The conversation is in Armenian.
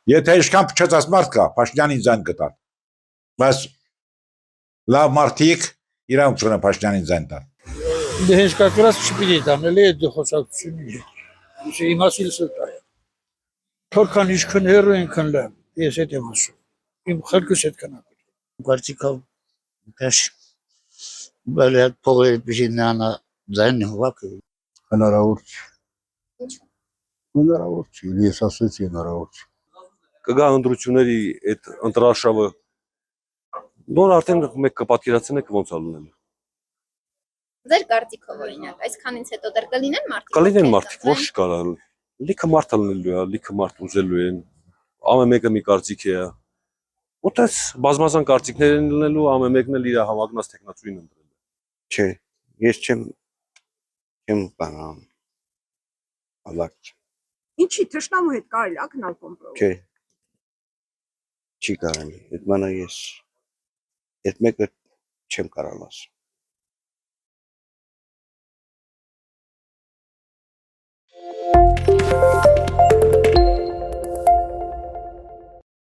Եթե ինչքան փչացած մարդ կա, Փաշինյանին ձայն կտան։ Բայց լավ մարդիկ իրավունք չունեն Փաշինյանին ձայն տան։ Դե հենց կակրած չպիտի տանել է դու խոսակցությունը։ Իսկ իմացիլ սրտայ։ Թորքան ինչքան հեռու ենքան լավ, ես հետ եմ ասում։ Իմ խելքս հետ կնա։ Գարտիկով պես բալը փողերը բժինանա ձայն հովակը։ Հնարավոր չի։ Ինչ։ Հնարավոր չի, ես ասեցի հնարավոր չի։ Կգա ընտրությունների այդ ընտրարշավը նոր արդեն մեկ կպատկերացնեք ոնց է լինելու։ Ձեր կարծիքով օրինակ, այսքանից հետո դեռ կլինեն մարդիկ։ Կլինեն մարդիկ, ոչ չկա։ Լիքը մարդ լինելու է, լիքը մարդ ուզելու են։ Ամեն մեկը մի կարծիք է։ Ուտես բազմազան կարծիքներ են լինելու, ամեն մեկն էլ իր հավակնած տեխնացուին ընտրել։ Չէ, ես չեմ բանան։ Ալակ։ Ինչի թշնամու հետ կարելի ակնալ կոմպրոմիս։ Չէ։ Չի կարելի։ Այդ մանա ես այդ մեկը չեմ կարող ասել։